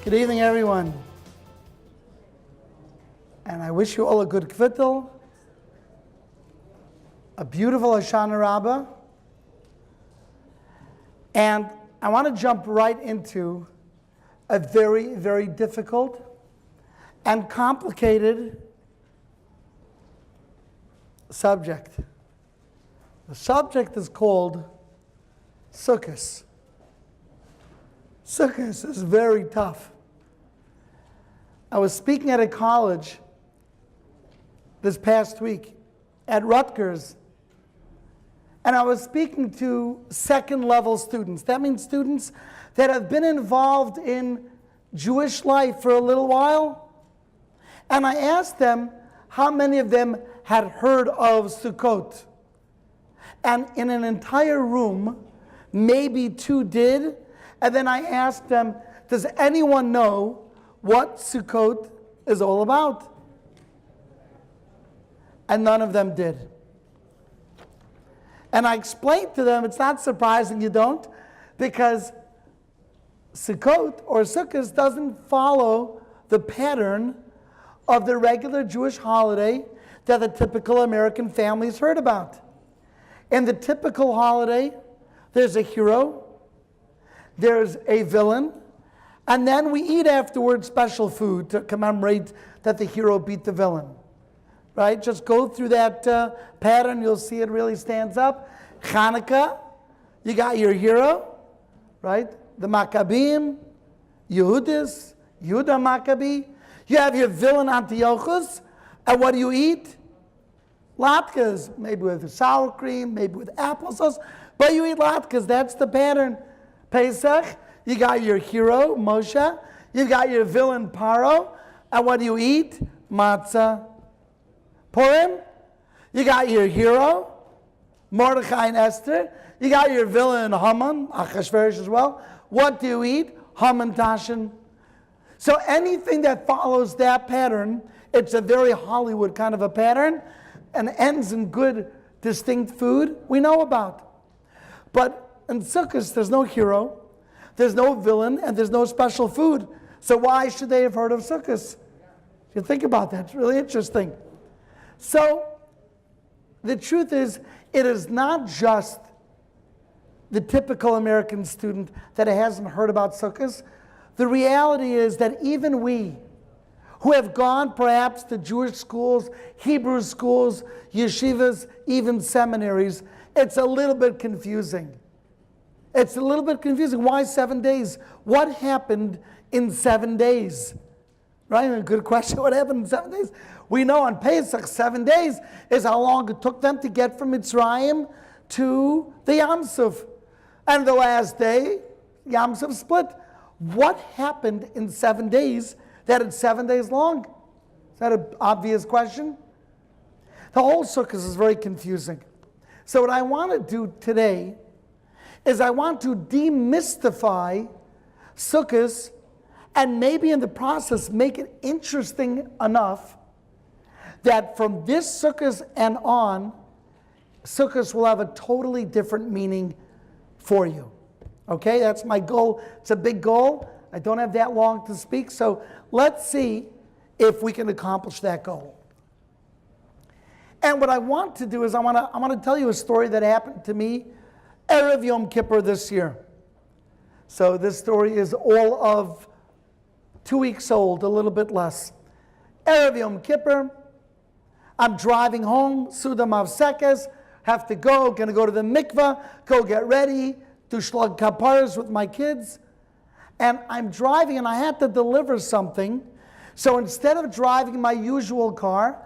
Good evening, everyone. And I wish you all a good kvittel, a beautiful Hoshana Rabbah. And I want to jump right into a very, very difficult and complicated subject. The subject is called Sukkot. Sukkot is very tough. I was speaking at a college this past week at Rutgers, and I was speaking to second-level students. That means students that have been involved in Jewish life for a little while. And I asked them how many of them had heard of Sukkot. And in an entire room, maybe two did. And then I asked them, does anyone know what Sukkot is all about? And none of them did. And I explained to them, it's not surprising you don't, because Sukkot or Sukkot doesn't follow the pattern of the regular Jewish holiday that the typical American families heard about. In the typical holiday, there's a hero, there's a villain, and then we eat afterwards special food to commemorate that the hero beat the villain. Right? Just go through that pattern, you'll see it really stands up. Hanukkah, you got your hero, right? The Maccabees, Yehuda Maccabee. You have your villain Antiochus, and what do you eat? Latkes, maybe with sour cream, maybe with applesauce, but you eat latkes, that's the pattern. Pesach, you got your hero, Moshe, you got your villain, Paro, and what do you eat? Matzah. Purim, you got your hero, Mordechai and Esther, you got your villain, Haman, Achashverosh as well. What do you eat? Haman Tashin. So anything that follows that pattern, it's a very Hollywood kind of a pattern, and ends in good, distinct food we know about. But in Sukkot, there's no hero, there's no villain, and there's no special food. So why should they have heard of Sukkot? You think about that, it's really interesting. So the truth is, it is not just the typical American student that hasn't heard about Sukkot. The reality is that even we, who have gone perhaps to Jewish schools, Hebrew schools, yeshivas, even seminaries, it's a little bit confusing. It's a little bit confusing. Why 7 days? What happened in 7 days? Right? A good question. What happened in 7 days? We know on Pesach, 7 days is how long it took them to get from Mitzrayim to the Yam Suf. And the last day, Yam Suf split. What happened in 7 days that it's 7 days long? Is that an obvious question? The whole Sukkot is very confusing. So what I want to do today is I want to demystify Sukkot and maybe in the process make it interesting enough that from this Sukkot and on, Sukkot will have a totally different meaning for you. Okay, that's my goal. It's a big goal. I don't have that long to speak, so let's see if we can accomplish that goal. And what I want to do is I want to tell you a story that happened to me Erev Yom Kippur this year. So this story is all of 2 weeks old, a little bit less. Erev Yom Kippur, I'm driving home, Suda Mavsekes, have to go, gonna go to the mikveh, go get ready, do shlag kaparas with my kids. And I'm driving and I had to deliver something. So instead of driving my usual car,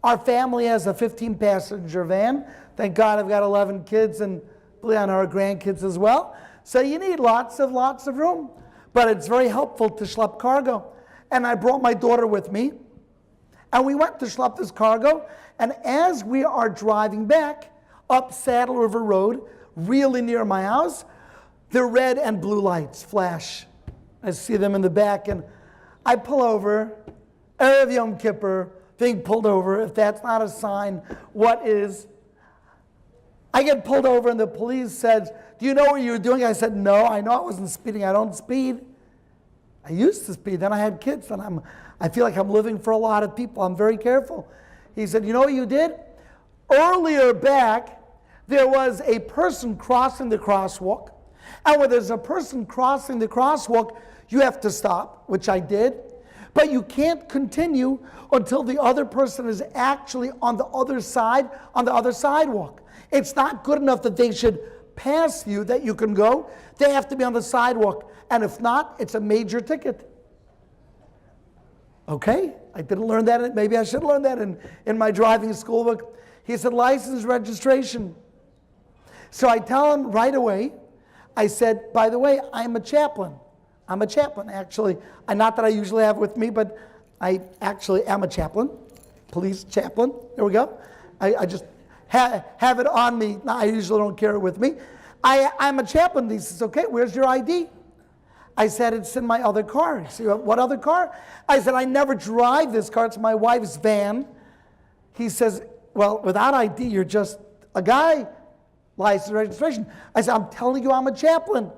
our family has a 15-passenger van. Thank God I've got 11 kids and believe on our grandkids as well. So you need lots of room. But it's very helpful to schlep cargo. And I brought my daughter with me. And we went to schlep this cargo. And as we are driving back up Saddle River Road, really near my house, the red and blue lights flash. I see them in the back. And I pull over, Erev Yom Kippur, being pulled over. If that's not a sign, what is? I get pulled over and the police said, do you know what you were doing? I said, no, I know I wasn't speeding. I don't speed. I used to be. Then I had kids, and I feel like I'm living for a lot of people. I'm very careful. He said, you know what you did? Earlier back, there was a person crossing the crosswalk. And when there's a person crossing the crosswalk, you have to stop, which I did. But you can't continue until the other person is actually on the other side, on the other sidewalk. It's not good enough that they should pass you, that you can go. They have to be on the sidewalk. And if not, it's a major ticket. Okay, I didn't learn that. Maybe I should learn that in my driving school book. He said, license registration. So I tell him right away, I said, by the way, I'm a chaplain. I'm a chaplain, actually. Not that I usually have with me, but I actually am a chaplain. Police chaplain. There we go. I just have it on me. No, I usually don't carry it with me. I'm a chaplain. He says, okay, where's your ID? I said, it's in my other car. He said, what other car? I said, I never drive this car. It's my wife's van. He says, well, without ID, you're just a guy. License registration. I said, I'm telling you I'm a chaplain.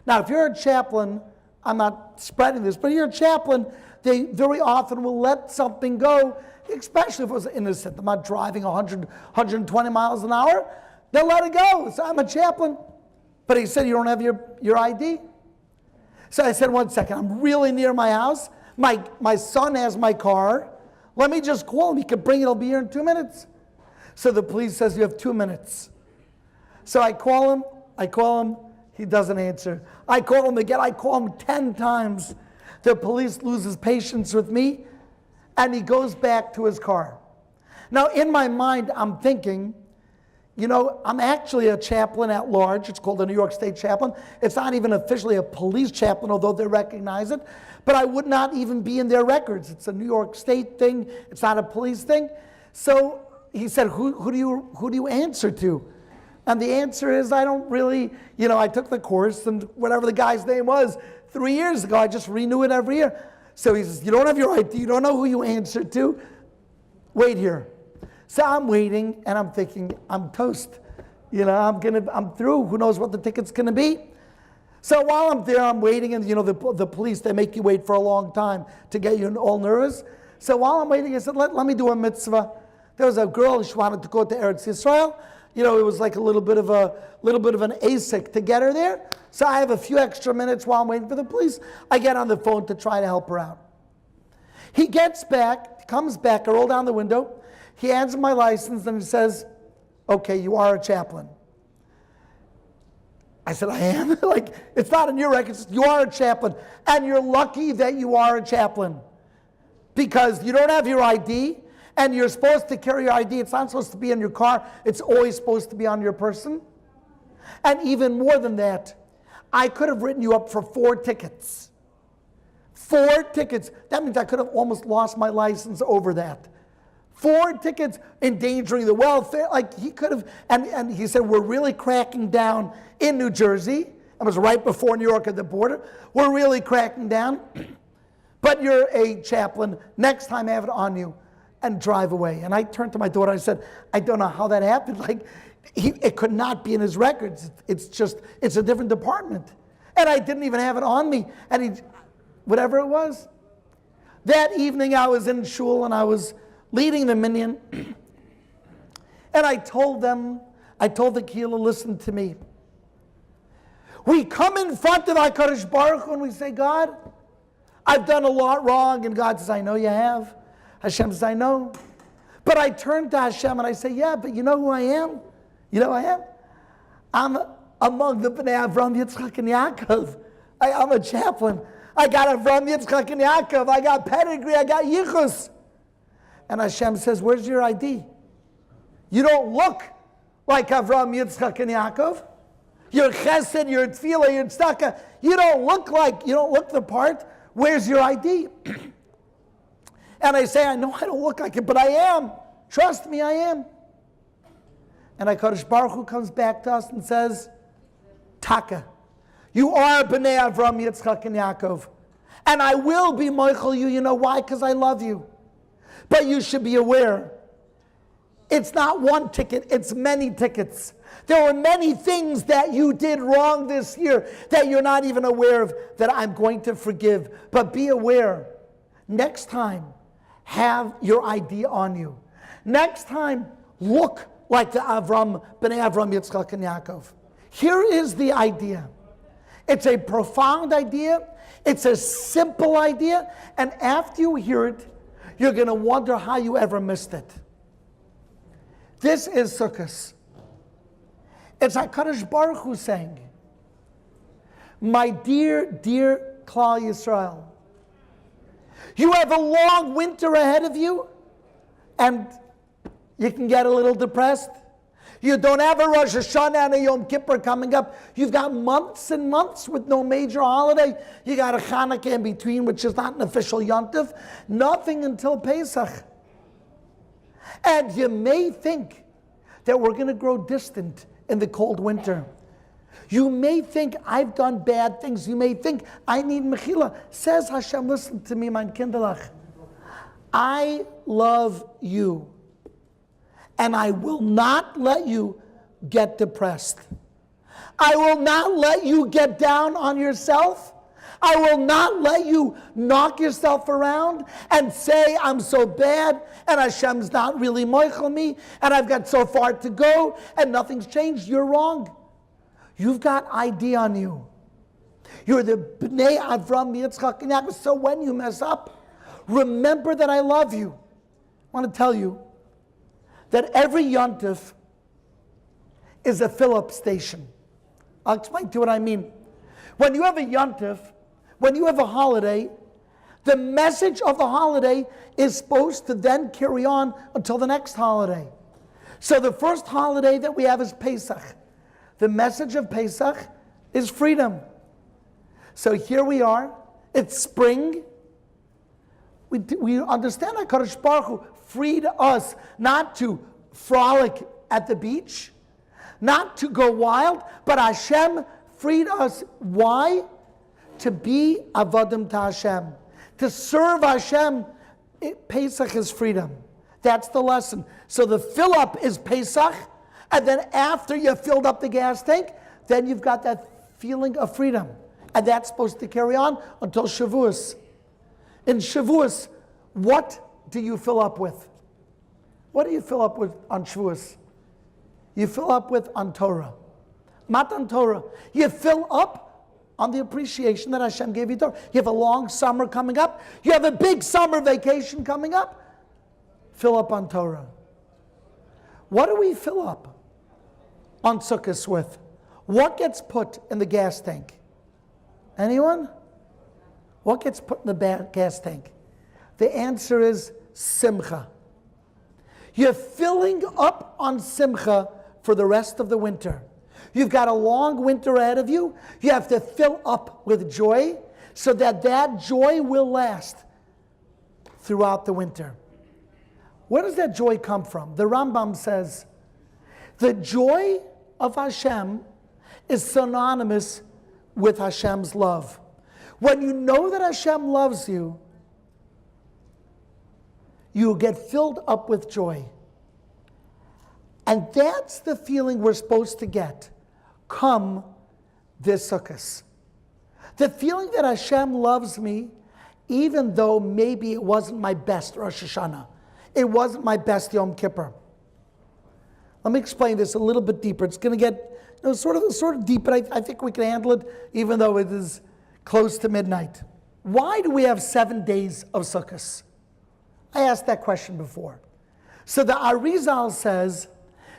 Now, if you're a chaplain, I'm not spreading this, but if you're a chaplain, they very often will let something go, especially if it was innocent. I'm not driving 100, 120 miles an hour. They'll let it go. So I'm a chaplain. But he said, you don't have your ID? So I said, one second, I'm really near my house. My son has my car. Let me just call him. He can bring it. He'll be here in 2 minutes. So the police says, you have 2 minutes. So I call him. He doesn't answer. I call him again. I call him 10 times. The police loses patience with me, and he goes back to his car. Now, in my mind, I'm thinking, you know, I'm actually a chaplain at large. It's called a New York State chaplain. It's not even officially a police chaplain, although they recognize it. But I would not even be in their records. It's a New York State thing. It's not a police thing. So he said, who do you answer to? And the answer is, I don't really, you know, I took the course, and whatever the guy's name was 3 years ago, I just renew it every year. So he says, you don't have your ID, you don't know who you answer to, wait here. So I'm waiting, and I'm thinking, I'm toast. You know, I'm through, who knows what the ticket's gonna be. So while I'm there, I'm waiting, and you know, the police, they make you wait for a long time to get you all nervous. So while I'm waiting, I said, let me do a mitzvah. There was a girl, she wanted to go to Eretz Yisrael. You know, it was like a little bit of an ASIC to get her there. So I have a few extra minutes while I'm waiting for the police. I get on the phone to try to help her out. He gets back, comes back, I roll down the window. He hands me my license and he says, okay, you are a chaplain. I said, I am? Like, it's not in your records. You are a chaplain. And you're lucky that you are a chaplain. Because you don't have your ID. And you're supposed to carry your ID. It's not supposed to be in your car. It's always supposed to be on your person. And even more than that, I could have written you up for 4 tickets. 4 tickets. That means I could have almost lost my license over that. 4 tickets, endangering the welfare. Like he could have, and he said, we're really cracking down in New Jersey. It was right before New York at the border. We're really cracking down. But you're a chaplain. Next time, have it on you. And drive away. And I turned to my daughter, I said, I don't know how that happened. Like, it could not be in his records. It's a different department. And I didn't even have it on me. And whatever it was. That evening I was in shul and I was leading the minyan. And I told the kehillah, listen to me. We come in front of HaKadosh Baruch Hu and we say, God, I've done a lot wrong. And God says, I know you have. Hashem says, I know. But I turn to Hashem and I say, yeah, but you know who I am? You know who I am? I'm among the Bnei Avram, Yitzchak, and Yaakov. I'm a chaplain. I got Avram, Yitzchak, and Yaakov. I got pedigree. I got yichus. And Hashem says, where's your ID? You don't look like Avram, Yitzchak, and Yaakov. You're chesed, you're tefillah, you're tzedakah. You don't look the part. Where's your ID? And I say, I know I don't look like it, but I am. Trust me, I am. And HaKadosh Baruch Hu comes back to us and says, Taka, you are B'nai Avram, Yitzchak, and Yaakov. And I will be Moichel you. You know why? Because I love you. But you should be aware, It's not one ticket, it's many tickets. There were many things that you did wrong this year that you're not even aware of that I'm going to forgive. But be aware, next time, have your ID on you. Next time, look like the Bnei Avram, Yitzchak, and Yaakov. Here is the idea. It's a profound idea. It's a simple idea. And after you hear it, you're going to wonder how you ever missed it. This is Sukkot. It's HaKadosh Baruch Hu saying, my dear, dear Klal Yisrael, you have a long winter ahead of you, and you can get a little depressed. You don't have a Rosh Hashanah and a Yom Kippur coming up. You've got months and months with no major holiday. You got a Chanukah in between, which is not an official Yontif. Nothing until Pesach. And you may think that we're going to grow distant in the cold winter. You may think I've done bad things. You may think I need mechila. Says Hashem, listen to me, mein Kinderlach. I love you. And I will not let you get depressed. I will not let you get down on yourself. I will not let you knock yourself around and say, I'm so bad, and Hashem's not really moichel me, and I've got so far to go, and nothing's changed. You're wrong. You've got ID on you. You're the Bnei Avram, Yitzchak, and Yaakov. So when you mess up, remember that I love you. I want to tell you that every yontif is a fill-up station. I'll explain to you what I mean. When you have a yontif, when you have a holiday, the message of the holiday is supposed to then carry on until the next holiday. So the first holiday that we have is Pesach. The message of Pesach is freedom. So here we are. It's spring. We understand that HaKadosh Baruch Hu freed us not to frolic at the beach, not to go wild, but Hashem freed us. Why? To be avodim to Hashem. To serve Hashem. Pesach is freedom. That's the lesson. So the fill-up is Pesach, and then after you filled up the gas tank, then you've got that feeling of freedom. And that's supposed to carry on until Shavuos. In Shavuos, what do you fill up with? What do you fill up with on Shavuos? You fill up with on Torah. Matan Torah. You fill up on the appreciation that Hashem gave you Torah. You have a long summer coming up. You have a big summer vacation coming up. Fill up on Torah. What do we fill up on Sukkot with? What gets put in the gas tank? Anyone? What gets put in the gas tank? The answer is simcha. You're filling up on simcha for the rest of the winter. You've got a long winter ahead of you. You have to fill up with joy so that that joy will last throughout the winter. Where does that joy come from? The Rambam says, the joy of Hashem is synonymous with Hashem's love. When you know that Hashem loves you, you get filled up with joy. And that's the feeling we're supposed to get come this Sukkot. The feeling that Hashem loves me, even though maybe it wasn't my best Rosh Hashanah. It wasn't my best Yom Kippur. Let me explain this a little bit deeper. It's going to get sort of deep, but I think we can handle it, even though it is close to midnight. Why do we have 7 days of Sukkot? I asked that question before. So the Arizal says,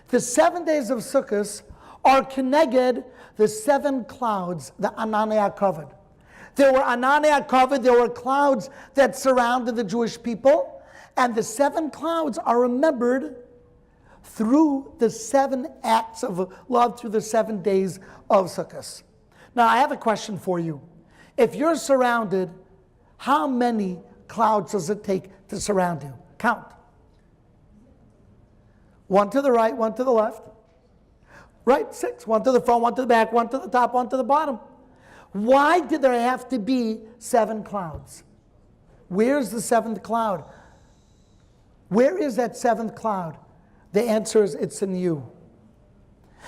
the 7 days of Sukkot are connected the 7 clouds, the Ananei HaKavod. There were Ananei HaKavod, there were clouds that surrounded the Jewish people, and the 7 clouds are remembered through the 7 acts of love, through the 7 days of Sukkot. Now I have a question for you. If you're surrounded, how many clouds does it take to surround you? Count. 1 to the right, 1 to the left. Right, 6. 1 to the front, 1 to the back, 1 to the top, 1 to the bottom. Why did there have to be 7 clouds? Where's the 7th cloud? Where is that 7th cloud? The answer is it's in you.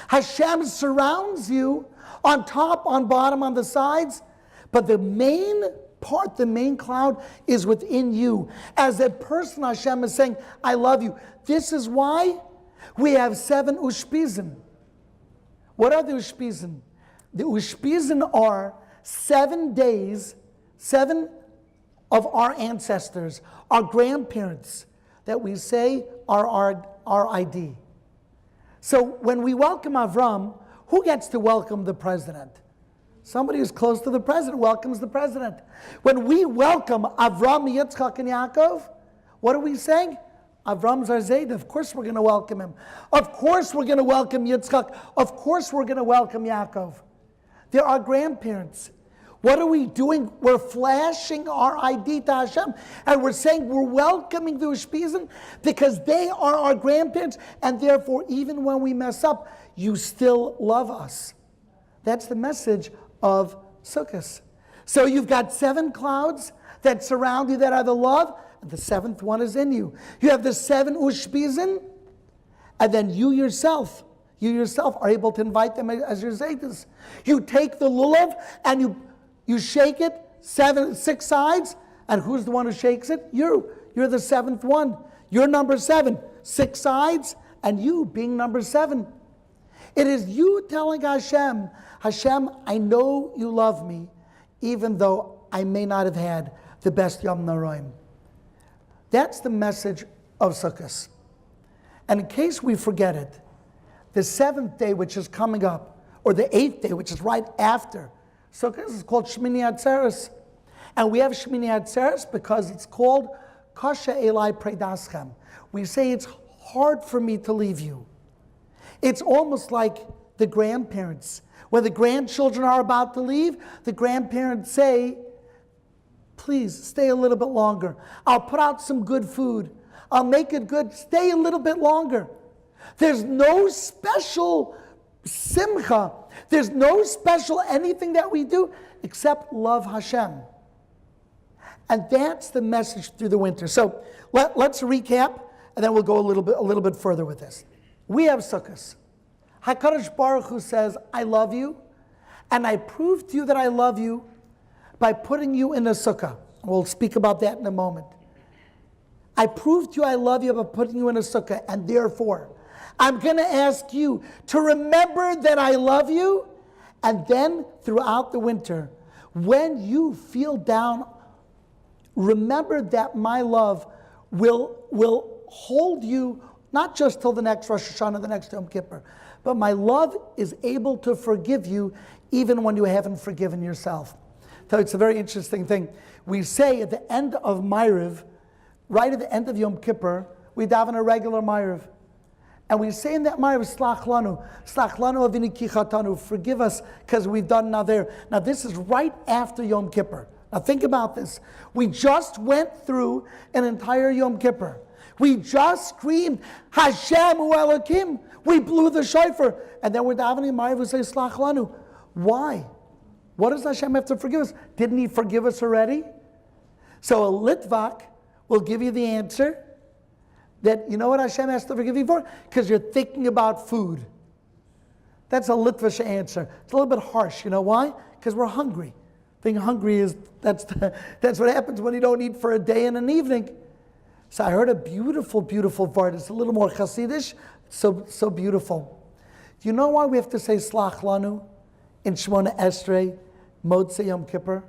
Hashem surrounds you on top, on bottom, on the sides, but the main part, the main cloud is within you. As a person, Hashem is saying, I love you. This is why we have 7 Ushpizin. What are the Ushpizin? The Ushpizin are 7 days, 7 of our ancestors, our grandparents, that we say are our ID. So when we welcome Avram, who gets to welcome the president? Somebody who's close to the president welcomes the president. When we welcome Avram, Yitzchak, and Yaakov, what are we saying? Avram's our Zayd. Of course we're going to welcome him. Of course we're going to welcome Yitzchak. Of course we're going to welcome Yaakov. They're our grandparents. What are we doing? We're flashing our ID to Hashem, and we're saying we're welcoming the Ushpizin because they are our grandparents, and therefore even when we mess up, you still love us. That's the message of Sukkot. So you've got 7 clouds that surround you that are the love, and the 7th one is in you. You have the 7 Ushpizin, and then you yourself are able to invite them as your Zaydas. You take the lulav and you shake it 6 sides, and who's the one who shakes it? You're the 7th one. You're number 7. 6 sides, and you being number 7. It is you telling Hashem, I know you love me, even though I may not have had the best Yom Naroim. That's the message of Sukkot. And in case we forget it, the 7th day, which is coming up, or the 8th day, which is right after Sukkot, is called Shmini Atzeres. And we have Shmini Atzeres because it's called Kasha Elai Predaschem. We say it's hard for me to leave you. It's almost like the grandparents. When the grandchildren are about to leave, the grandparents say, please stay a little bit longer. I'll put out some good food. I'll make it good. Stay a little bit longer. There's no special simcha. There's no special anything that we do except love Hashem. And that's the message through the winter. So let's recap, and then we'll go a little bit further with this. We have Sukkot. HaKadosh Baruch Hu says, I love you, and I prove to you that I love you by putting you in a sukkah. We'll speak about that in a moment. I prove to you I love you by putting you in a sukkah, and therefore, I'm going to ask you to remember that I love you, and then throughout the winter, when you feel down, remember that my love will hold you not just till the next Rosh Hashanah, the next Yom Kippur, but my love is able to forgive you even when you haven't forgiven yourself. So it's a very interesting thing. We say at the end of Ma'ariv, right at the end of Yom Kippur, we daven a regular Ma'ariv. And we say in that Ma'ariv, Slach lanu avinu ki chatanu, forgive us because we've done naver. Now this is right after Yom Kippur. Now think about this. We just went through an entire Yom Kippur. We just screamed, Hashem hu Elokim. We blew the shofar. And then we're davening Ma'ariv, we say, Slach lanu. Why? What does Hashem have to forgive us? Didn't He forgive us already? So a Litvak will give you the answer that, you know what Hashem has to forgive you for? Because you're thinking about food. That's a Litvish answer. It's a little bit harsh. You know why? Because we're hungry. Being hungry that's what happens when you don't eat for a day and an evening. So I heard a beautiful, beautiful word. It's a little more Hasidish, so beautiful. Do you know why we have to say Slach Lanu in Shemona Esrei, Motzei Yom Kippur?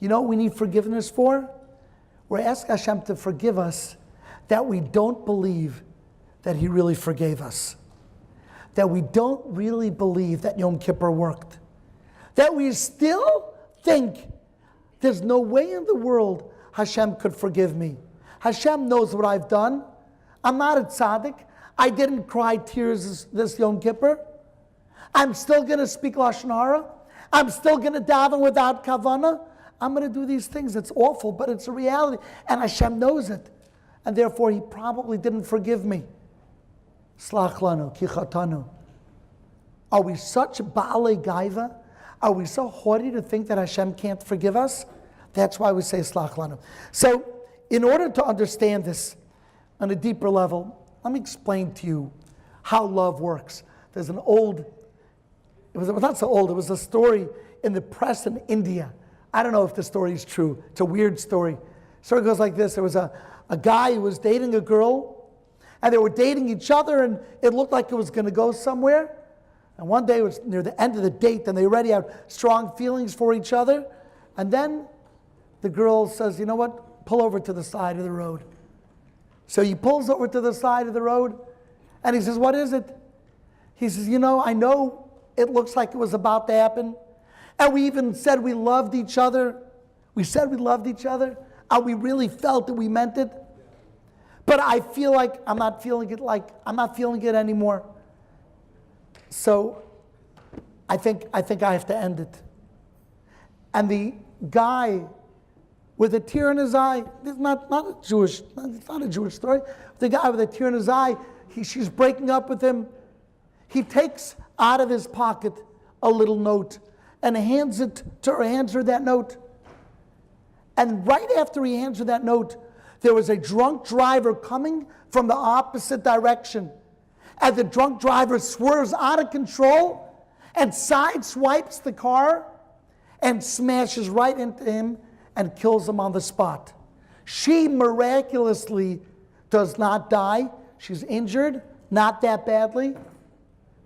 You know what we need forgiveness for? We're asking Hashem to forgive us that we don't believe that He really forgave us. That we don't really believe that Yom Kippur worked. That we still think there's no way in the world Hashem could forgive me. Hashem knows what I've done. I'm not a tzaddik. I didn't cry tears this Yom Kippur. I'm still going to speak Lashon Hara. I'm still going to daven without kavanah. I'm going to do these things. It's awful, but it's a reality. And Hashem knows it. And therefore, He probably didn't forgive me. Slach lanu, ki chatanu. Are we such ba'alei gaiva? Are we so haughty to think that Hashem can't forgive us? That's why we say Slach lanu. So, in order to understand this on a deeper level, let me explain to you how love works. There's an old, it was not so old, it was a story in the press in India. I don't know if the story is true. It's a weird story. The story goes like this. There was a guy who was dating a girl, and they were dating each other, and it looked like it was going to go somewhere. And one day it was near the end of the date, and they already had strong feelings for each other. And then the girl says, you know what, pull over to the side of the road. So he pulls over to the side of the road, and he says, what is it? He says, you know, I know it looks like it was about to happen, and we even said we loved each other. We said we loved each other, and we really felt that we meant it. But I feel like I'm not feeling it anymore. So I think I have to end it. And the guy with a tear in his eye, it's not a Jewish story. The guy with a tear in his eye, she's breaking up with him. He takes out of his pocket a little note and hands her that note. And right after he hands her that note, there was a drunk driver coming from the opposite direction. And the drunk driver swerves out of control and sideswipes the car and smashes right into him and kills him on the spot. She miraculously does not die. She's injured, not that badly. It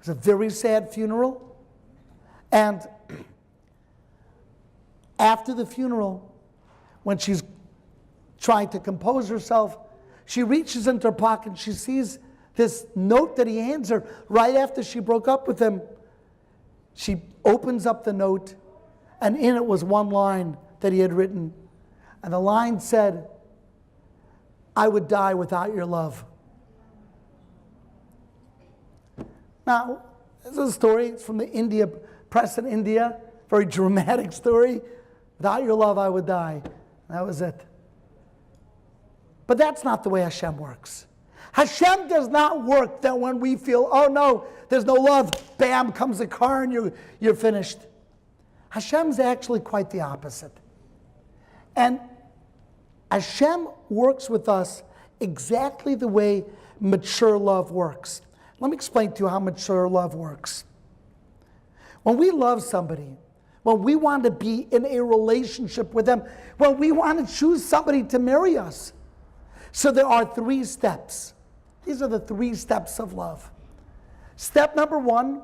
was a very sad funeral. And after the funeral, when she's trying to compose herself, she reaches into her pocket and she sees this note that he hands her right after she broke up with him. She opens up the note, and in it was one line that he had written. And the line said, I would die without your love. Now, this is a story. It's from the India press in India. Very dramatic story. Without your love, I would die. That was it. But that's not the way Hashem works. Hashem does not work that when we feel, oh no, there's no love, bam, comes a car and you're finished. Hashem's actually quite the opposite. And Hashem works with us exactly the way mature love works. Let me explain to you how mature love works. When we love somebody, when we want to be in a relationship with them, when we want to choose somebody to marry us. So there are 3 steps. These are the 3 steps of love. Step number 1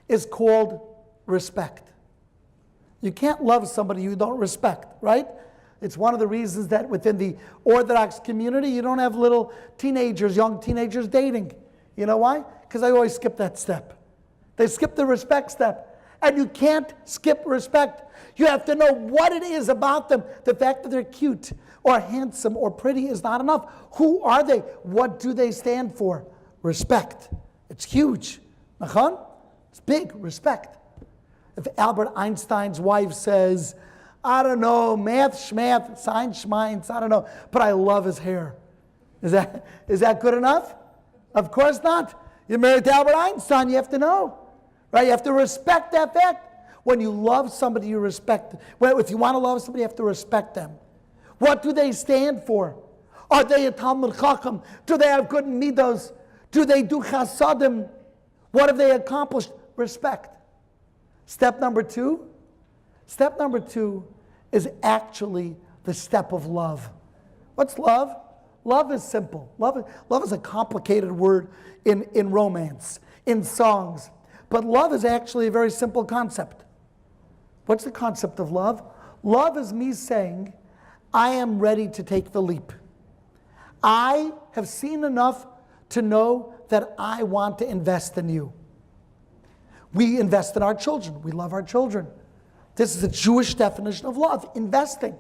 is called respect. You can't love somebody you don't respect, right? It's one of the reasons that within the Orthodox community, you don't have little teenagers, young teenagers dating. You know why? Because I always skip that step. They skip the respect step. And you can't skip respect. You have to know what it is about them. The fact that they're cute or handsome or pretty is not enough. Who are they? What do they stand for? Respect. It's huge. Nachon? It's big. Respect. If Albert Einstein's wife says, I don't know, math, schmath, science, schmeins, I don't know, but I love his hair. Is that good enough? Of course not. You're married to Albert Einstein, you have to know. Right? You have to respect that fact. When you love somebody, you respect. Well, if you want to love somebody, you have to respect them. What do they stand for? Are they a Talmud Chacham? Do they have good midos? Do they do chasadim? What have they accomplished? Respect. Step number 2. Step number 2 is actually the step of love. What's love? Love is simple. Love is a complicated word in romance, in songs. But love is actually a very simple concept. What's the concept of love? Love is me saying, I am ready to take the leap. I have seen enough to know that I want to invest in you. We invest in our children. We love our children. This is a Jewish definition of love, investing.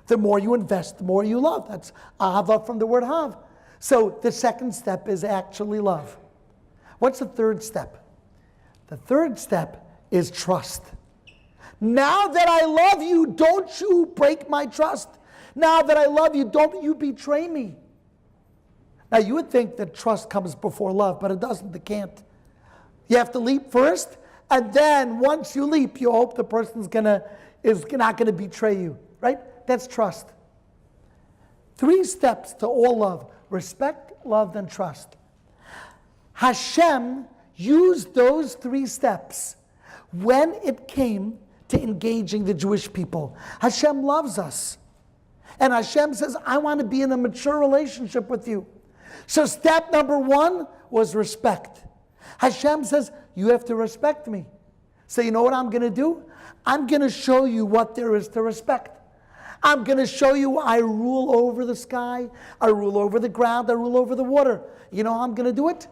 The more you invest, the more you love. That's ahava from the word hav. So the second step is actually love. What's the third step? The third step is trust. Now that I love you, don't you break my trust. Now that I love you, don't you betray me. Now you would think that trust comes before love, but it doesn't, it can't. You have to leap first, and then once you leap, you hope the person's is not gonna betray you, right? That's trust. 3 steps to all love: respect, love, and trust. Hashem used those 3 steps when it came to engaging the Jewish people. Hashem loves us. And Hashem says, I want to be in a mature relationship with you. So step number 1 was respect. Hashem says, you have to respect me. So you know what I'm going to do? I'm going to show you what there is to respect. I'm going to show you I rule over the sky, I rule over the ground, I rule over the water. You know how I'm going to do it?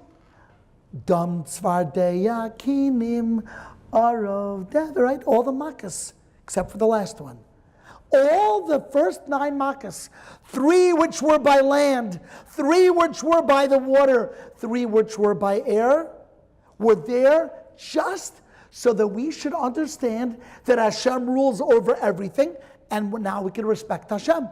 Dam tzvardeya kinim arov dev, right? All the makas, except for the last one. All the first 9 makas, 3 which were by land, 3 which were by the water, 3 which were by air, were there just so that we should understand that Hashem rules over everything, and now we can respect Hashem.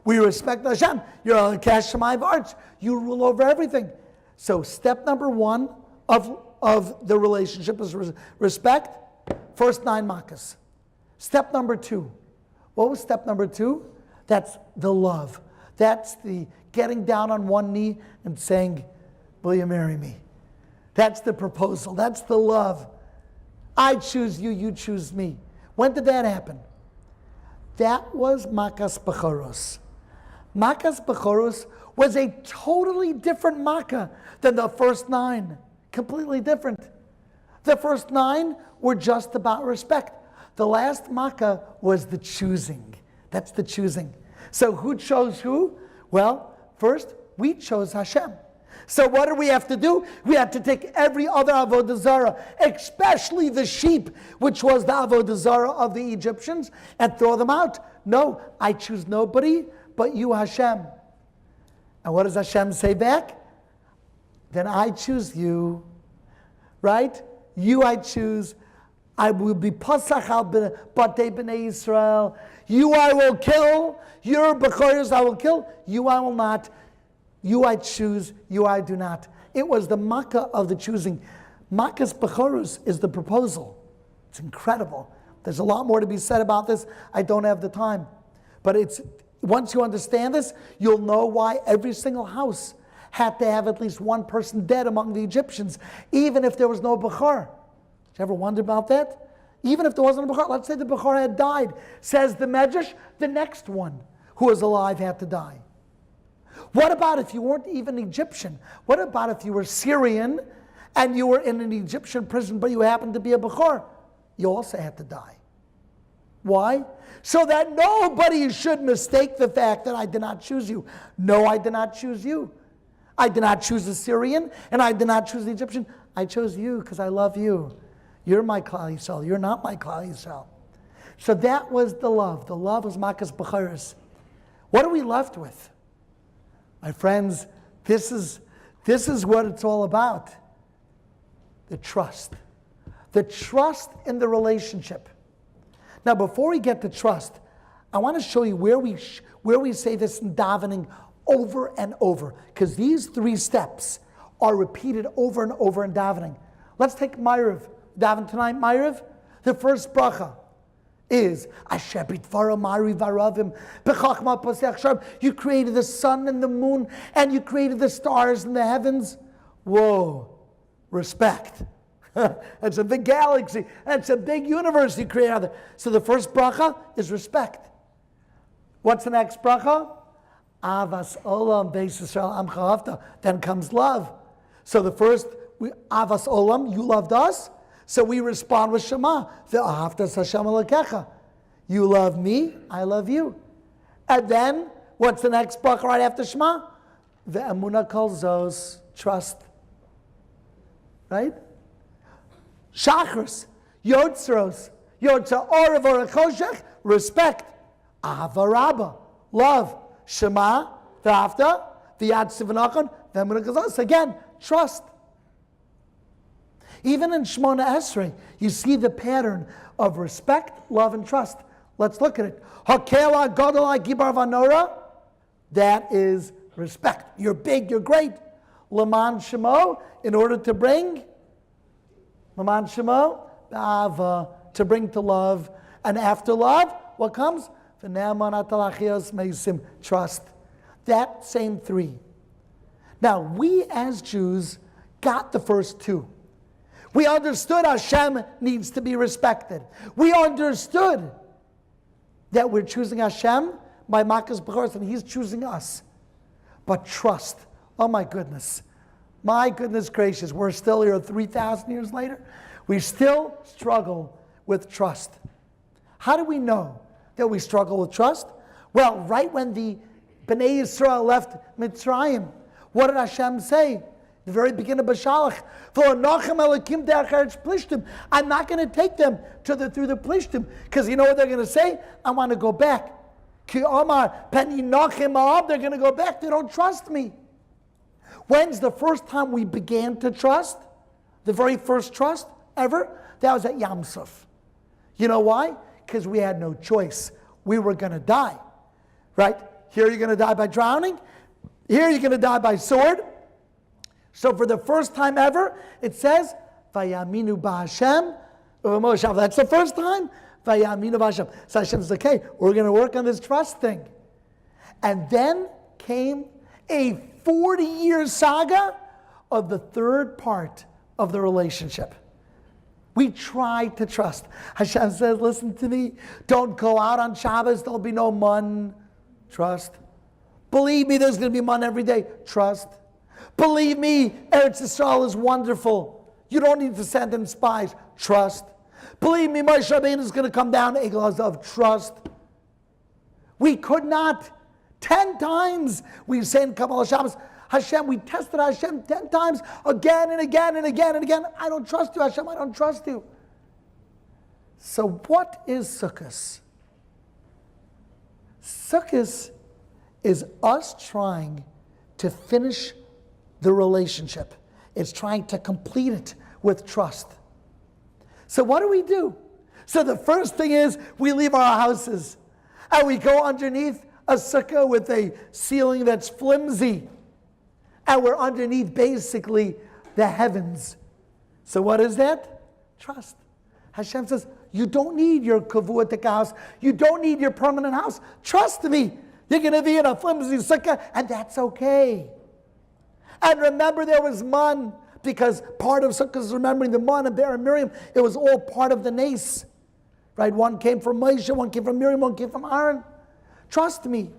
We respect Hashem. You're on Kash Shemai Varch. You rule over everything. So step number 1 of the relationship is respect. First 9 makas. Step number 2. What was step number 2? That's the love. That's the getting down on one knee and saying, will you marry me? That's the proposal. That's the love. I choose you, you choose me. When did that happen? That was Makas Bechoros. Makas Bechoros was a totally different Makkah than the first 9. Completely different. The first 9 were just about respect. The last Makkah was the choosing. That's the choosing. So who chose who? Well, first, we chose Hashem. So what do we have to do? We have to take every other avodah zarah, especially the sheep, which was the avodah zarah of the Egyptians, and throw them out. No, I choose nobody but you, Hashem. And what does Hashem say back? Then I choose you, right? You I choose. I will be pasach al batei bnei Yisrael. You I will kill. Your bechoros I will kill. You I will not. You I choose, you I do not. It was the makkah of the choosing. Makkah's bechoros is the proposal. It's incredible. There's a lot more to be said about this. I don't have the time. But it's once you understand this, you'll know why every single house had to have at least one person dead among the Egyptians, even if there was no bechor. Did you ever wonder about that? Even if there wasn't a bechor, let's say the bechor had died. Says the Medrash, the next one who was alive had to die. What about if you weren't even Egyptian? What about if you were Syrian and you were in an Egyptian prison, but you happened to be a Bechor? You also had to die. Why? So that nobody should mistake the fact that I did not choose you. No, I did not choose you. I did not choose the Syrian, and I did not choose the Egyptian. I chose you because I love you. You're my Klal Yisrael. You're not my Klal Yisrael. So that was the love. The love was Makas Bechoros. What are we left with? My friends, this is what it's all about. The trust. The trust in the relationship. Now, before we get to trust, I want to show you where we say this in davening over and over, because these 3 steps are repeated over and over in davening. Let's take Ma'ariv. Daven tonight, Ma'ariv. The first bracha is you created the sun and the moon, and you created the stars and the heavens. Whoa, respect. It's a big galaxy. It's a big universe you create out there. So the first bracha is respect. What's the next bracha? Avas olam beis Yisrael amcha ahavta. Then comes love. So the first, avas olam, you loved us. So we respond with Shema. Ve'ahavta Hashem Elokecha. You love me, I love you. And then, what's the next bracha right after Shema? Ve'emunah kol zos, trust. Right? Shachris, Yotzros, Yotza Orav Orachoshech, respect. Ahava Rabba, love. Shema, Ve'ahavta, V'yad Sivanachon, Ve'emunah kol zos. Again, trust. Even in Shmona Esrei, you see the pattern of respect, love, and trust. Let's look at it. Hakela Godolai Gibar Vanora, that is respect. You're big, you're great. Laman Shemo, in order to bring, Laman Shemo, Ava, to bring to love. And after love, what comes? Trust. That same 3. Now, we as Jews, got the first two. We understood Hashem needs to be respected. We understood that we're choosing Hashem by Makas B'choros, and He's choosing us. But trust, oh my goodness gracious, we're still here 3,000 years later. We still struggle with trust. How do we know that we struggle with trust? Well, right when the Bnei Yisrael left Mitzrayim, what did Hashem say? The very beginning of Bashalach, I'm not going to take them through the Plishtim, because you know what they're going to say? I want to go back. They're going to go back. They don't trust me. When's the first time we began to trust? The very first trust ever? That was at Yam Suf. You know why? Because we had no choice. We were going to die. Right? Here you're going to die by drowning. Here you're going to die by sword. So for the first time ever, it says, Vayaminu ba'Hashem u'Moshe. That's the first time. Vayaminu ba'Hashem. So Hashem says, okay, we're going to work on this trust thing. And then came a 40-year saga of the third part of the relationship. We tried to trust. Hashem says, listen to me. Don't go out on Shabbos. There'll be no mun. Trust. Believe me, there's going to be mun every day. Trust. Believe me, Eretz Yisrael is wonderful. You don't need to send in spies. Trust. Believe me, Moshe Rabbeinu is going to come down to Egel HaZahav. Trust. We could not. 10 times we say in Kabbalah Shabbos, Hashem, we tested Hashem 10 times, again and again and again and again. I don't trust you, Hashem, I don't trust you. So what is Sukkot? Sukkot is us trying to finish the relationship. It's trying to complete it with trust. So what do? So the first thing is we leave our houses and we go underneath a sukkah with a ceiling that's flimsy. And we're underneath basically the heavens. So what is that? Trust. Hashem says, you don't need your kavuatik house. You don't need your permanent house. Trust me. You're going to be in a flimsy sukkah, and that's okay. And remember, there was man, because part of sukkah is remembering the man and Ber and Miriam. It was all part of the nace. Right? One came from Moshe, one came from Miriam, one came from Aaron. Trust me.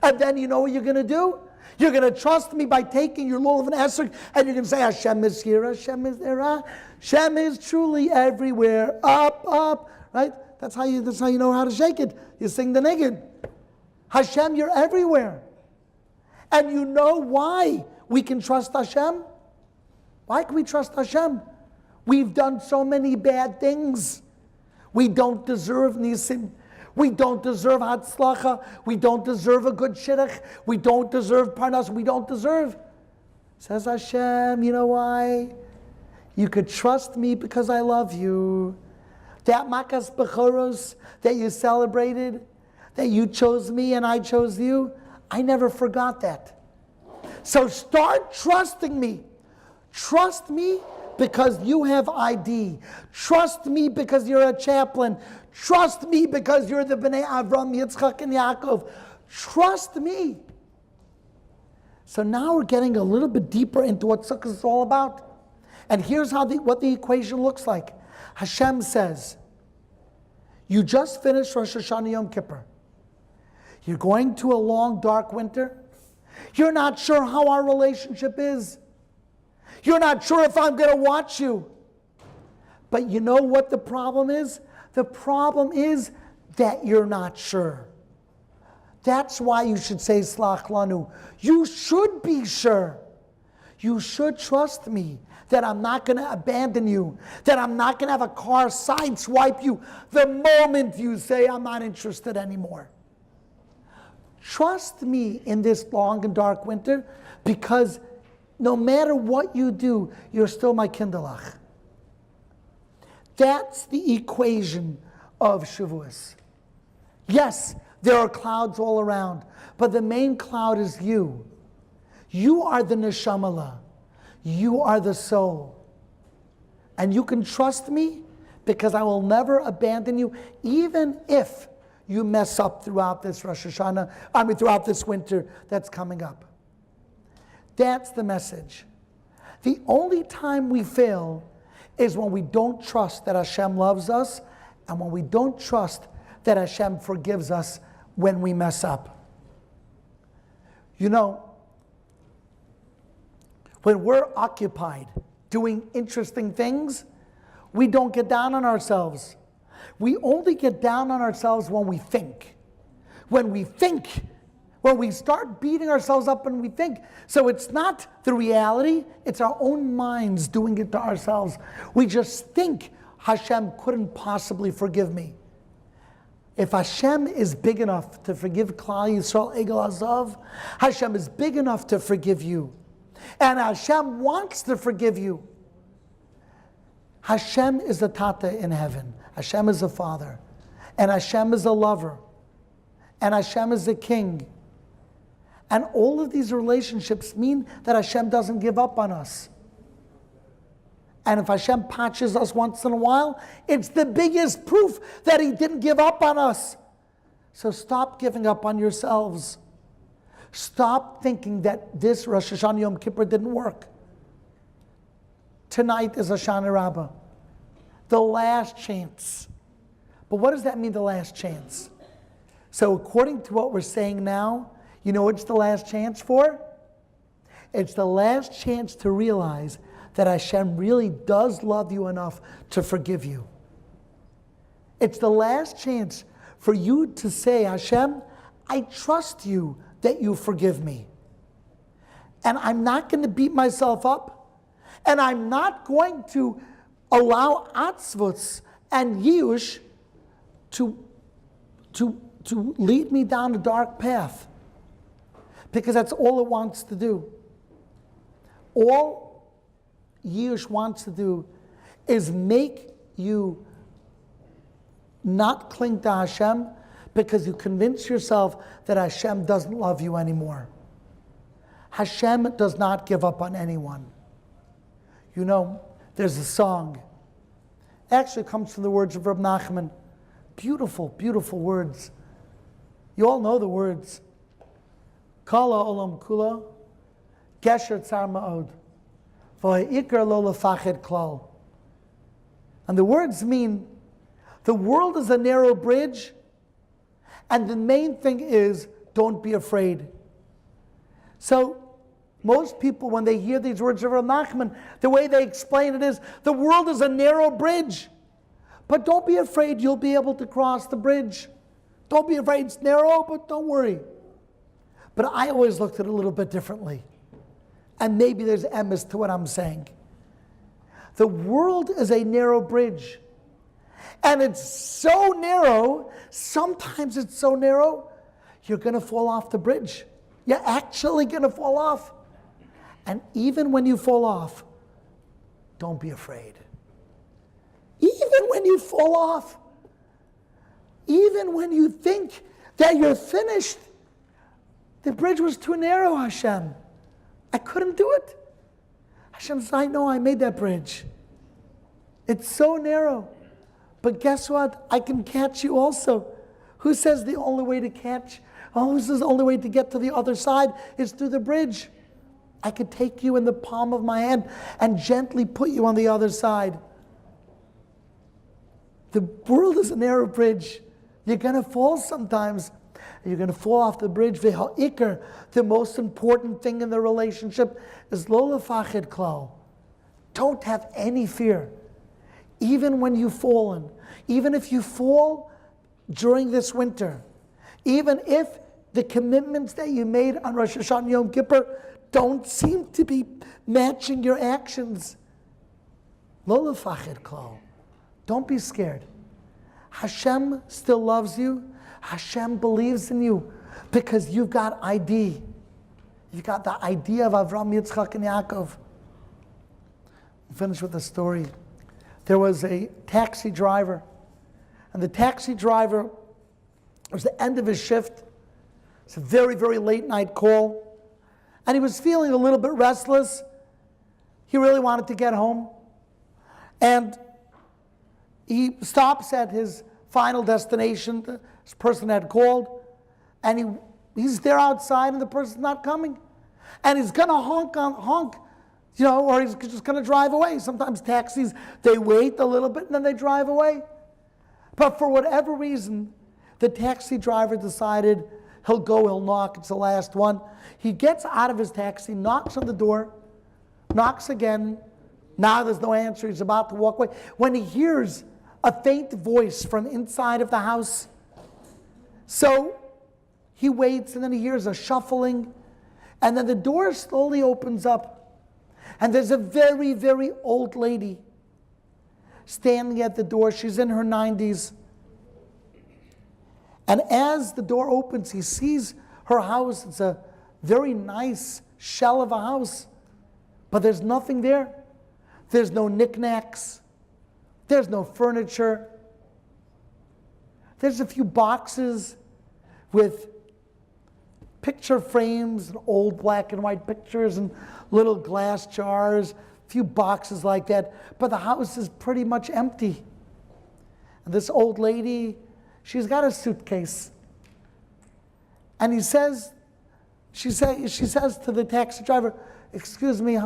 And then you know what you're going to do? You're going to trust me by taking your lulav and esrog, and you're going to say, Hashem is here, Hashem is there, Hashem is truly everywhere, up, right? That's how you know how to shake it. You sing the niggun. Hashem, you're everywhere. And you know why we can trust Hashem? Why can we trust Hashem? We've done so many bad things. We don't deserve nisim. We don't deserve hatzlacha. We don't deserve a good shidduch. We don't deserve parnas. We don't deserve. Says Hashem, you know why? You could trust me because I love you. That makas b'choros that you celebrated, that you chose me and I chose you, I never forgot that. So start trusting me. Trust me because you have ID. Trust me because you're a chaplain. Trust me because you're the Bnei Avram, Yitzchak, and Yaakov. Trust me. So now we're getting a little bit deeper into what Sukkot is all about. And here's what the equation looks like. Hashem says, you just finished Rosh Hashanah Yom Kippur. You're going to a long, dark winter. You're not sure how our relationship is. You're not sure if I'm going to watch you. But you know what the problem is? The problem is that you're not sure. That's why you should say Slach Lanu. You should be sure. You should trust me that I'm not going to abandon you, that I'm not going to have a car sideswipe you the moment you say I'm not interested anymore. Trust me in this long and dark winter, because no matter what you do, you're still my kindalach. That's the equation of Shavuos. Yes, there are clouds all around, but the main cloud is you. You are the neshamala. You are the soul. And you can trust me because I will never abandon you, even if you mess up throughout this Rosh Hashanah, throughout this winter that's coming up. That's the message. The only time we fail is when we don't trust that Hashem loves us and when we don't trust that Hashem forgives us when we mess up. You know, when we're occupied doing interesting things, we don't get down on ourselves. We only get down on ourselves when we think. When we think, when we start beating ourselves up and we think. So it's not the reality, it's our own minds doing it to ourselves. We just think Hashem couldn't possibly forgive me. If Hashem is big enough to forgive Klal Yisrael Egel Azav, Hashem is big enough to forgive you. And Hashem wants to forgive you. Hashem is a Tata in heaven. Hashem is a Father. And Hashem is a lover. And Hashem is a king. And all of these relationships mean that Hashem doesn't give up on us. And if Hashem patches us once in a while, it's the biggest proof that He didn't give up on us. So stop giving up on yourselves. Stop thinking that this Rosh Hashanah Yom Kippur didn't work. Tonight is Hoshana Rabbah, the last chance. But what does that mean, the last chance? So according to what we're saying now, you know what it's the last chance for? It's the last chance to realize that Hashem really does love you enough to forgive you. It's the last chance for you to say, Hashem, I trust you that you forgive me. And I'm not going to beat myself up. And I'm not going to allow atzvutz and yiush to lead me down a dark path. Because that's all it wants to do. All yiush wants to do is make you not cling to Hashem because you convince yourself that Hashem doesn't love you anymore. Hashem does not give up on anyone. You know, there's a song. It actually comes from the words of Reb Nachman. Beautiful, beautiful words. You all know the words. Kala olam kula, gesher tzar ma'od, v'ha'ikar lo lefachid klal. And the words mean, the world is a narrow bridge, and the main thing is, don't be afraid. So, most people, when they hear these words of Reb Nachman, the way they explain it is, the world is a narrow bridge. But don't be afraid, you'll be able to cross the bridge. Don't be afraid, it's narrow, but don't worry. But I always looked at it a little bit differently. And maybe there's emes to what I'm saying. The world is a narrow bridge. And it's so narrow, sometimes it's so narrow, you're going to fall off the bridge. You're actually going to fall off. And even when you fall off, don't be afraid. Even when you fall off, even when you think that you're finished, the bridge was too narrow, Hashem. I couldn't do it. Hashem says, I know I made that bridge. It's so narrow. But guess what? I can catch you also. Who says the only way to catch? Who says the only way to get to the other side is through the bridge? I could take you in the palm of my hand and gently put you on the other side. The world is a narrow bridge. You're going to fall sometimes. You're going to fall off the bridge. V'ha'ikar, the most important thing in the relationship is lo lefachid klal. Don't have any fear. Even when you've fallen, even if you fall during this winter, even if the commitments that you made on Rosh Hashanah Yom Kippur don't seem to be matching your actions, lo lefachid klal. Don't be scared. Hashem still loves you. Hashem believes in you because you've got ID. You've got the idea of Avram, Yitzchak, and Yaakov. I'll finish with a story. There was a taxi driver, and the taxi driver, it was the end of his shift. It's a very, very late night call, and he was feeling a little bit restless. He really wanted to get home, and he stops at his final destination. This person had called, and he's there outside, and the person's not coming. And he's going to honk or he's just going to drive away. Sometimes taxis, they wait a little bit and then they drive away. But for whatever reason, the taxi driver decided he'll knock. It's the last one. He gets out of his taxi, knocks on the door, knocks again. Now there's no answer. He's about to walk away. When he hears a faint voice from inside of the house, so he waits, and then he hears a shuffling, and then the door slowly opens up, and there's a very, very old lady standing at the door. She's in her 90s. And as the door opens, he sees her house. It's a very nice shell of a house, but there's nothing there. There's no knickknacks. There's no furniture. There's a few boxes with picture frames and old black and white pictures and little glass jars, a few boxes like that. But the house is pretty much empty. And this old lady, she's got a suitcase. And she says to the taxi driver, "Excuse me,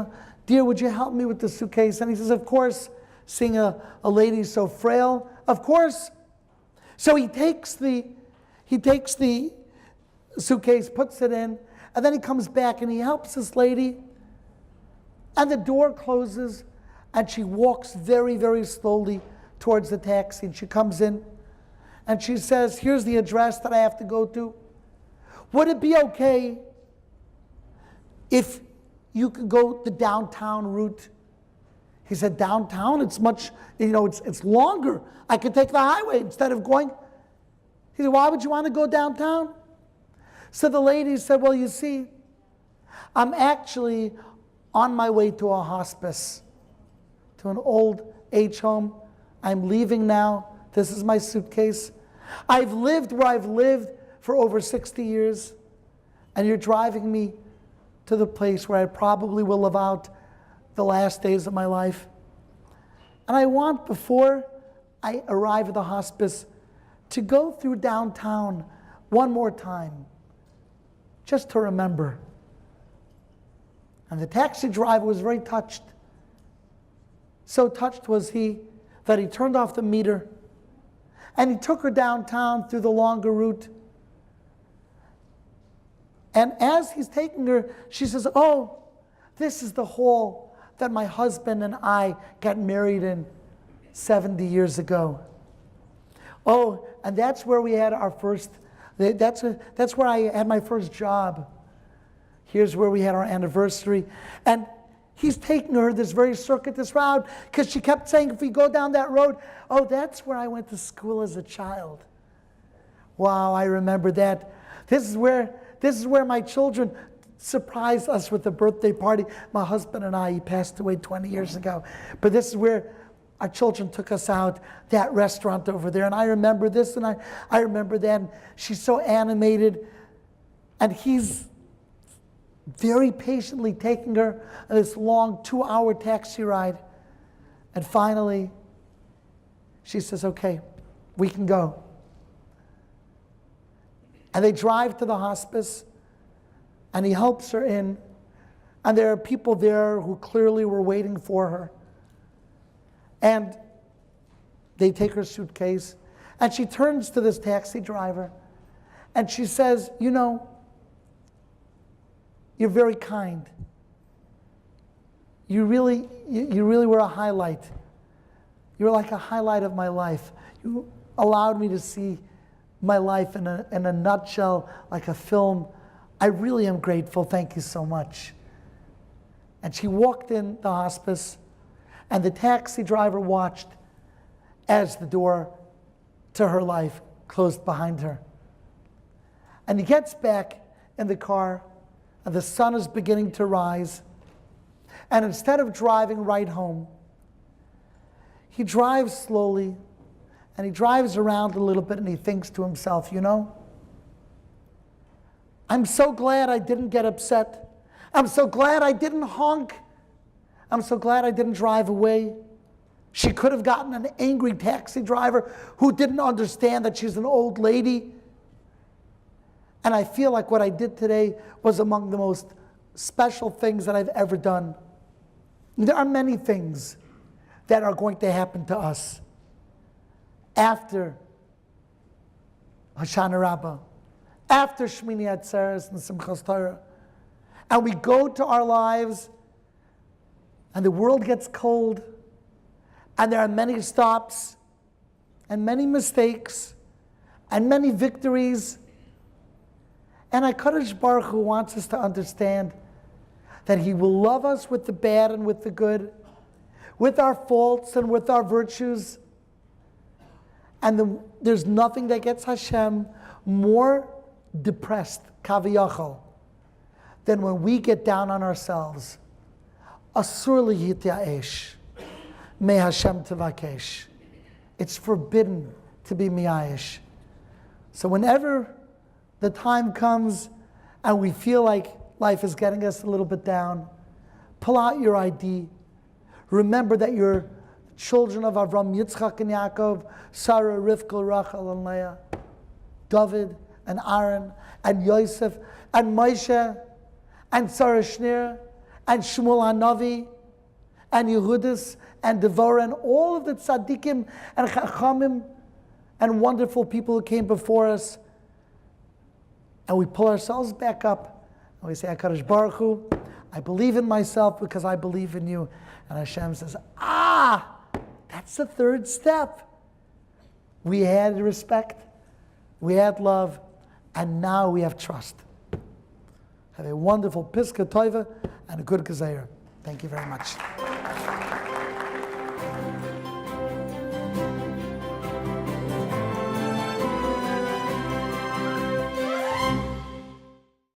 dear, would you help me with the suitcase?" And he says, "Of course," seeing a lady so frail, "of course." So he takes the suitcase, puts it in, and then he comes back and he helps this lady. And the door closes, and she walks very, very slowly towards the taxi. And she comes in, and she says, "Here's the address that I have to go to. Would it be okay if you could go the downtown route?" He said, "Downtown? It's much, it's longer. I could take the highway instead of going." He said, "Why would you want to go downtown?" So the lady said, "Well, you see, I'm actually on my way to a hospice, to an old age home. I'm leaving now. This is my suitcase. I've lived where I've lived for over 60 years, and you're driving me to the place where I probably will live out the last days of my life. And I want, before I arrive at the hospice, to go through downtown one more time, just to remember." And the taxi driver was very touched. So touched was he that he turned off the meter and he took her downtown through the longer route. And as he's taking her, she says, "Oh, this is the hall that my husband and I got married in 70 years ago. Oh, and that's where we had our first, that's where I had my first job. Here's where we had our anniversary." And he's taking her this very circuitous route because she kept saying, "If we go down that road, oh, that's where I went to school as a child. Wow, I remember that. This is where my children surprised us with a birthday party. My husband and I, he passed away 20 years ago. But this is where our children took us out, that restaurant over there. And I remember this and I remember that." And she's so animated. And he's very patiently taking her on this long 2-hour taxi ride. And finally, she says, "Okay, we can go." And they drive to the hospice, and he helps her in. And there are people there who clearly were waiting for her. And they take her suitcase, and she turns to this taxi driver, and she says, "You're very kind. You really were a highlight. You were like a highlight of my life. You allowed me to see my life in a nutshell, like a film. I really am grateful. Thank you so much." And she walked in the hospice, and the taxi driver watched as the door to her life closed behind her. And he gets back in the car, and the sun is beginning to rise. And instead of driving right home, he drives slowly, and he drives around a little bit, and he thinks to himself, "I'm so glad I didn't get upset. I'm so glad I didn't honk. I'm so glad I didn't drive away. She could have gotten an angry taxi driver who didn't understand that she's an old lady. And I feel like what I did today was among the most special things that I've ever done." There are many things that are going to happen to us after Hoshana Rabbah, after Shmini Atzeres and Simchas Torah. And we go to our lives, and the world gets cold, and there are many stops, and many mistakes, and many victories. And HaKadosh Baruch Hu wants us to understand that He will love us with the bad and with the good, with our faults and with our virtues. And there's nothing that gets Hashem more depressed, kaviyachol, than when we get down on ourselves. Asur lihityaesh, me Hashem tevakesh. It's forbidden to be miyayesh. So whenever the time comes and we feel like life is getting us a little bit down, pull out your ID. Remember that you're children of Avram, Yitzchak, and Yaakov, Sarah, Rivka, Rachel, and Leah, David, and Aaron, and Yosef, and Moshe, and Sarah Shnir, and Shmuel HaNavi, and Yehudis, and Devorah, and all of the tzaddikim and chachamim and wonderful people who came before us. And we pull ourselves back up, and we say, HaKadosh Baruch Hu, I believe in myself because I believe in you. And Hashem says, that's the third step. We had respect, we had love, and now we have trust. Have a wonderful Piska Tova and a good Gezeira. Thank you very much.